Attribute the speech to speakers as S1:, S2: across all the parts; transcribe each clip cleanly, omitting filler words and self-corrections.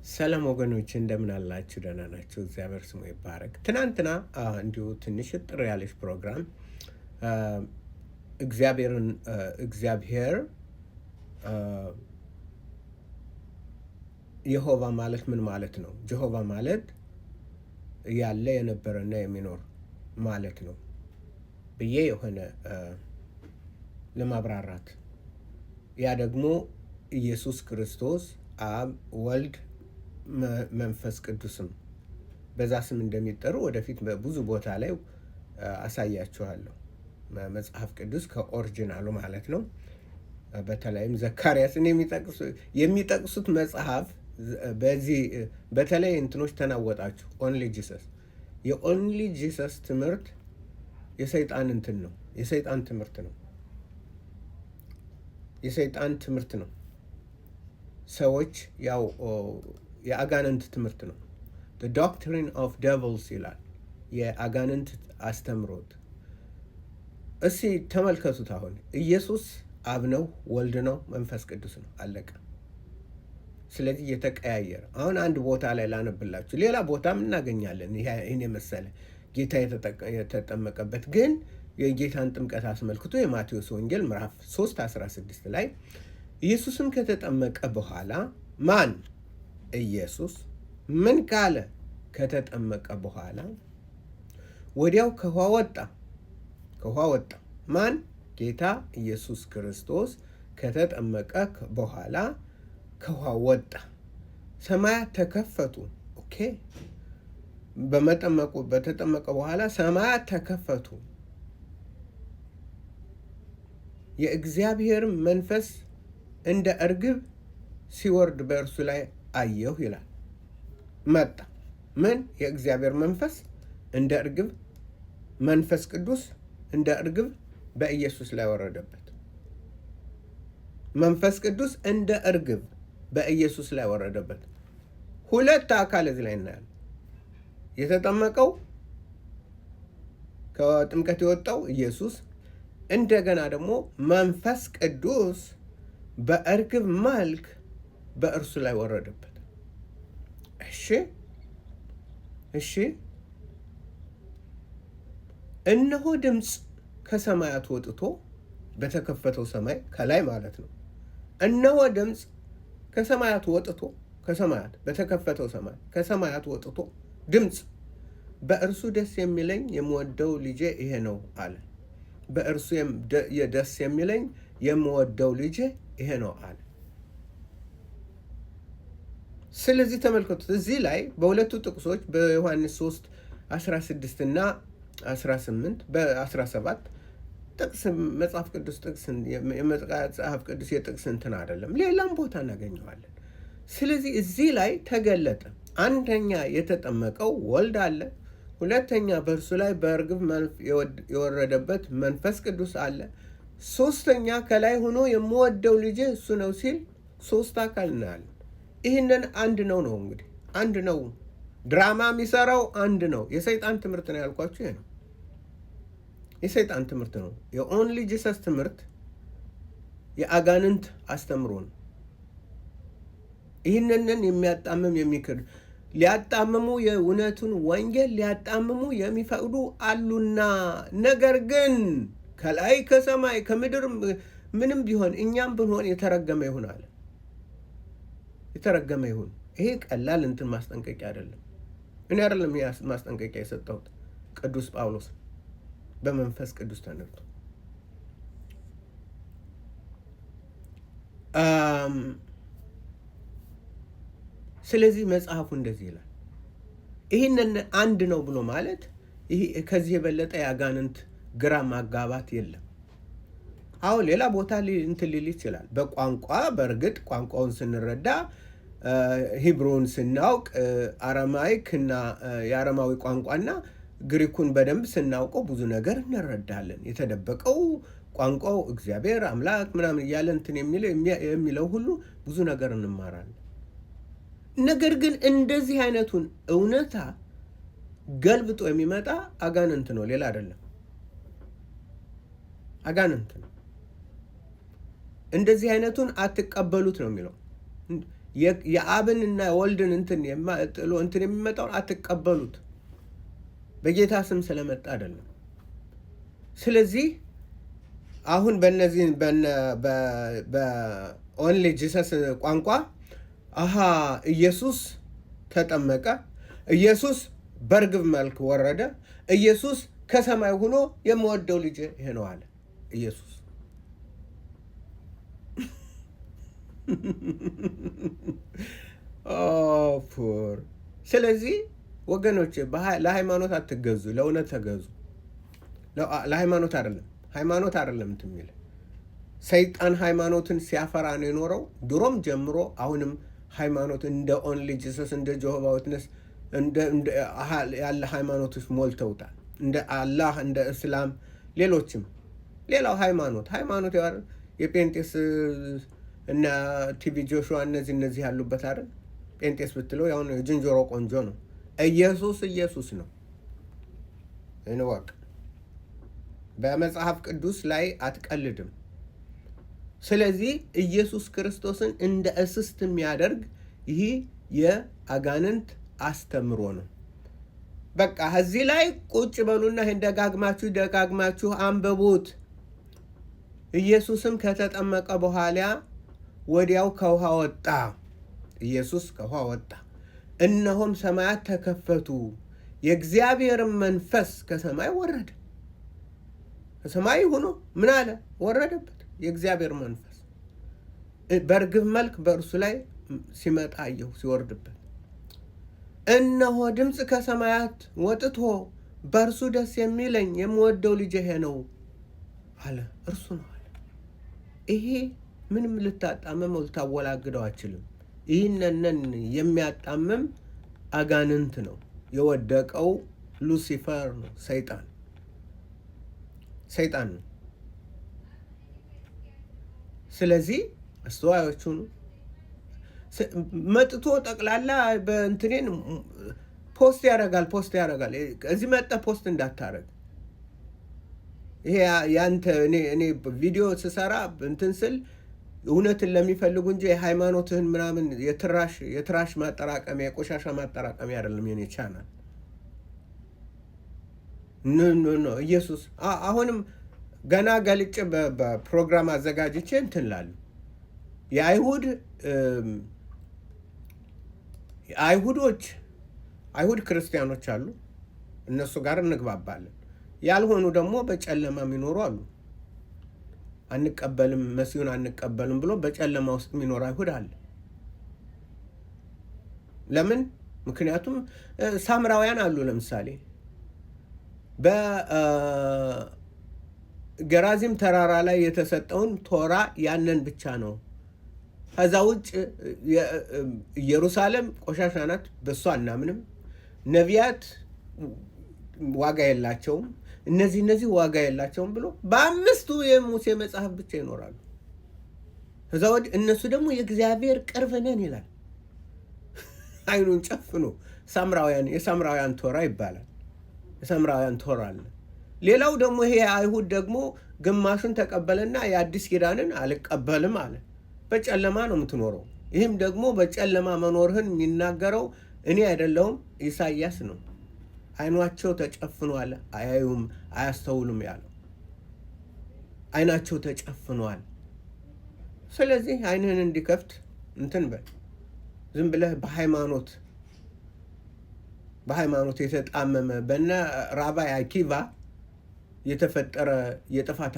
S1: ሰላም ወገኖች እንደምን አላችሁ? ደህና ናችሁ? እግዚአብሔር ስሙ ይባረክ። ትናንትና እንዲሁ ትንሽ እጥር ያለች ፕሮግራም እግዚአብሔር የሆቫ ማለት ምን ማለት ነው? ጀሆቫ ማለት ያለ የነበረና የሚኖር ማለት ነው ብዬ የሆነ ለማብራራት ያ ደግሞ ኢየሱስ ክርስቶስ አብ፣ ወልድ፣ መንፈስ ቅዱስም በዛ ስም እንደሚጠሩ ወደፊት በብዙ ቦታ ላይ አሳያችኋለሁ። መጽሐፍ ቅዱስ ከኦሪጂናሉ ማለት ነው። በተለይም ዘካርያስን የሚጠቅሱት መጽሐፍ በዚህ በተለይ እንትኖች ተናወጣችሁ። ኦንሊ ጂሰስ የኦንሊ ጂሰስ ትምህርት የሰይጣን እንትን ነው። የሰይጣን ትምህርት ነው። የሰይጣን ትምህርት ነው። ሰዎች ያው የአጋንንት ትምህርት ነው። the doctrine of devils ይላል። የአጋንንት አስተምሮት። እስቲ ተመልከቱት። አሁን ኢየሱስ አብ ነው፣ ወልድ ነው፣ መንፈስ ቅዱስ ነው። አለቀ። ስለዚህ እየተቀያየረ አሁን አንድ ቦታ ላይ ላነብላችሁ፣ ሌላ ቦታም እናገኛለን። ይህን የመሰለ ጌታ የተጠመቀበት ግን የጌታን ጥምቀት አስመልክቶ የማቴዎስ ወንጌል ምዕራፍ 3:16 ላይ ኢየሱስም ከተጠመቀ በኋላ ማን? ኢየሱስ ምን ካለ? ከተጠመቀ በኋላ ወዲያው ከውሃ ወጣ። ማን? ጌታ ኢየሱስ ክርስቶስ ከተጠመቀ በኋላ ከውሃ ወጣ። ሰማያት ተከፈቱ። ኦኬ። በተጠመቀ በኋላ ሰማያት ተከፈቱ። የእግዚአብሔር መንፈስ እንደ እርግብ ሲወርድ በእርሱ ላይ አየሁ ይላል። መጣ። ምን? የእግዚአብሔር መንፈስ እንደ እርግብ፣ መንፈስ ቅዱስ እንደ እርግብ በኢየሱስ ላይ ወረደበት። መንፈስ ቅዱስ እንደ እርግብ በኢየሱስ ላይ ወረደበት። ሁለት አካል እዚህ ላይ እናያለን። የተጠመቀው ከጥምቀት የወጣው ኢየሱስ፣ እንደገና ደግሞ መንፈስ ቅዱስ በእርግብ መልክ በእርሱ ላይ ወረደበት። እሺ። እነሆ ድምፅ ከሰማያት ወጥቶ በተከፈተው ሰማይ ከላይ ማለት ነው። እነሆ ድምፅ ከሰማያት ወጥቶ በተከፈተው ሰማይ ከሰማያት ወጥቶ ድምፅ በእርሱ ደስ የሚለኝ የምወደው ልጄ ይሄ ነው አለ። በእርሱ ደስ የሚለኝ የምወደው ልጄ ይሄ ነው አለ። ስለዚህ ተመልከቱት። እዚህ ላይ በሁለቱ ጥቅሶች በዮሐንስ 3:16 እና 18 በ17 ጥቅስ መጽሐፍ ቅዱስ ጥቅስ የመጽሐፍ ቅዱስ የጥቅስ እንትን አይደለም፣ ሌላም ቦታ እናገኘዋለን። ስለዚህ እዚህ ላይ ተገለጠ። አንደኛ የተጠመቀው ወልድ አለ። ሁለተኛ በእርሱ ላይ በእርግብ የወረደበት መንፈስ ቅዱስ አለ። ሶስተኛ ከላይ ሆኖ የምወደው ልጄ እሱ ነው ሲል ሶስት አካል እናያለን። ይህንን አንድ ነው እንግዲህ አንድ ነው። ድራማ የሚሰራው አንድ ነው። የሰይጣን ትምህርት ነው ያልኳችሁ ይሄ ነው። የሰይጣን ትምህርት ነው። የኦንሊ ጂሰስ ትምህርት የአጋንንት አስተምሮ ነው። ይህንን የሚያጣምም የሚክድ ሊያጣምሙ የእውነቱን ወንጌል ሊያጣምሙ የሚፈቅዱ አሉና፣ ነገር ግን ከላይ ከሰማይ ከምድር ምንም ቢሆን እኛም ብንሆን የተረገመ ይሁን አለ። የተረገመ ይሁን። ይሄ ቀላል እንትን ማስጠንቀቂያ አይደለም። እኔ አይደለም ማስጠንቀቂያ የሰጠሁት፣ ቅዱስ ጳውሎስ በመንፈስ ቅዱስ ተነድቶ። ስለዚህ መጽሐፉ እንደዚህ ይላል። ይህንን አንድ ነው ብሎ ማለት ከዚህ የበለጠ የአጋንንት ግራ ማጋባት የለም። አሁን ሌላ ቦታ እንትን ሊል ይችላል። በቋንቋ በእርግጥ ቋንቋውን ስንረዳ ሂብሩን ስናውቅ አረማይክ እና የአረማዊ ቋንቋና ግሪኩን በደንብ ስናውቀው ብዙ ነገር እንረዳለን። የተደበቀው ቋንቋው እግዚአብሔር አምላክ ምናምን እያለ እንትን የሚለው ሁሉ ብዙ ነገር እንማራለን። ነገር ግን እንደዚህ አይነቱን እውነታ ገልብጦ የሚመጣ አጋንንት ነው፣ ሌላ አይደለም። አጋንንት ነው። እንደዚህ አይነቱን አትቀበሉት ነው የሚለው። የአብንና የወልድን እንትን ጥሎ እንትን የሚመጣውን አትቀበሉት። በጌታ ስም ስለመጣ አይደለም። ስለዚህ አሁን በእነዚህ በኦንሊ ጂሰስ ቋንቋ ኢየሱስ ተጠመቀ፣ ኢየሱስ በርግብ መልክ ወረደ፣ ኢየሱስ ከሰማይ ሆኖ የምወደው ልጅ ይሄ ነው አለ ኢየሱስ። ፑር። ስለዚህ ወገኖች ለሃይማኖት አትገዙ፣ ለእውነት ተገዙ። ለሃይማኖት አይደለም፣ ሃይማኖት አይደለም እንትን የሚል ሰይጣን ሃይማኖትን ሲያፈራ ነው የኖረው ድሮም ጀምሮ። አሁንም ሃይማኖት እንደ ኦንሊ ጂሰስ እንደ ጆሆቫ ዊትነስ ያለ ሃይማኖቶች ሞልተውታል። እንደ አላህ፣ እንደ እስላም፣ ሌሎችም ሌላው ሃይማኖት የጴንጤስ እና ቲቪ ጆሹዋ እነዚህ ያሉበት አይደል? ጴንጤስ ብትለው ያው ዝንጀሮ ቆንጆ ነው። ኢየሱስ ነው። እንወቅ። በመጽሐፍ ቅዱስ ላይ አትቀልድም። ስለዚህ ኢየሱስ ክርስቶስን እንደ እስስት የሚያደርግ ይህ የአጋንንት አስተምሮ ነው። በቃ እዚህ ላይ ቁጭ በሉና ይህን ደጋግማችሁ አንብቡት። ኢየሱስም ከተጠመቀ በኋላ ወዲያው ከውሃ ወጣ። ኢየሱስ ከውሃ ወጣ፣ እነሆም ሰማያት ተከፈቱ፣ የእግዚአብሔርን መንፈስ ከሰማይ ወረደ። ከሰማይ ሆኖ ምን አለ? ወረደበት። የእግዚአብሔር መንፈስ በርግብ መልክ በእርሱ ላይ ሲመጣ አየሁ፣ ሲወርድበት። እነሆ ድምፅ ከሰማያት ወጥቶ በእርሱ ደስ የሚለኝ የምወደው ልጅ ይሄ ነው አለ። እርሱ ነው አለ። ይሄ ምንም ልታጣመመው ልታወላግደው አችልም። ይህንን የሚያጣምም አጋንንት ነው። የወደቀው ሉሲፈር ነው፣ ሰይጣን ነው። ስለዚህ አስተዋዮቹን መጥቶ ጠቅላላ በእንትኔን ፖስት ያደርጋል። እዚህ መጣ ፖስት እንዳታረግ። ይሄ ያንተ እኔ ቪዲዮ ስሰራ እንትን ስል እውነትን ለሚፈልጉ እንጂ የሃይማኖትህን ምናምን የትራሽ ማጠራቀሚያ የቆሻሻ ማጠራቀሚያ አይደለም የኔ ቻናል። ኖ ኢየሱስ አሁንም ገና ገልጭ በፕሮግራም አዘጋጅቼ እንትን ላሉ አይሁድ ክርስቲያኖች አሉ። እነሱ ጋር እንግባባለን። ያልሆኑ ደግሞ በጨለማ የሚኖሩ አሉ። አንቀበልም፣ መሲሁን አንቀበልም ብሎ በጨለማ ውስጥ የሚኖር አይሁድ አለ። ለምን? ምክንያቱም ሳምራውያን አሉ። ለምሳሌ በገራዚም ተራራ ላይ የተሰጠውን ቶራ ያንን ብቻ ነው። ከዛ ውጭ ኢየሩሳሌም ቆሻሻ ናት፣ በሷ አናምንም። ነቢያት ዋጋ የላቸውም፣ እነዚህ ዋጋ የላቸውም ብሎ በአምስቱ የሙሴ መጽሐፍ ብቻ ይኖራሉ። ከዛ ወዲህ እነሱ ደግሞ የእግዚአብሔር ቅርብ ነን ይላል። አይኑን ጨፍኖ የሳምራውያን ቶራ ይባላል። የሳምራውያን ቶራ አለ። ሌላው ደግሞ ይሄ አይሁድ ደግሞ ግማሹን ተቀበለና የአዲስ ኪዳንን አልቀበልም አለ። በጨለማ ነው የምትኖረው። ይህም ደግሞ በጨለማ መኖርህን የሚናገረው እኔ አይደለሁም ኢሳይያስ ነው። አይኗቸው ተጨፍኗል፣ አያዩም፣ አያስተውሉም ያለው አይናቸው ተጨፍኗል። ስለዚህ አይንህን እንዲከፍት እንትን በል። ዝም ብለህ በሃይማኖት የተጣመመ በነ ራባይ አኪቫ የተፈጠረ የጥፋት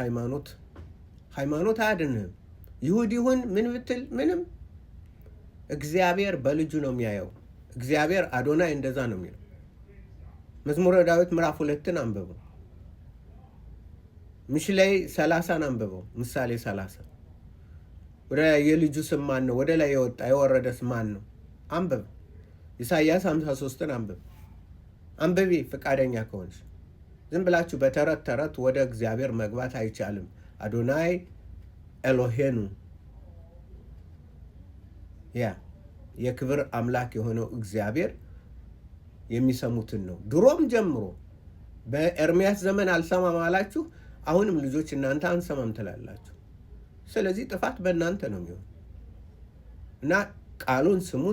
S1: ሃይማኖት አያድንህም። ይሁድ ይሁን ምን ብትል ምንም። እግዚአብሔር በልጁ ነው የሚያየው። እግዚአብሔር አዶናይ እንደዛ ነው የሚለው። መዝሙረ ዳዊት ምዕራፍ 2 አንብበው። ምሳሌ 30 አንብበው። ምሳሌ 30 ወደ የልጁ ስም ማን ነው? ወደ ላይ የወጣ የወረደስ ማን ነው? አንብብ። ኢሳይያስ 53 አንብቢ ፈቃደኛ ከሆንሽ። ዝም ብላችሁ በተረት ወደ እግዚአብሔር መግባት አይቻልም። አዶናይ ኤሎሄኑ የክብር አምላክ የሆነው እግዚአብሔር የሚሰሙትን ነው። ድሮም ጀምሮ በኤርሚያስ ዘመን አልሰማም አላችሁ። አሁንም ልጆች እናንተ አንሰማም ትላላችሁ። ስለዚህ ጥፋት በእናንተ ነው የሚሆን እና ቃሉን ስሙ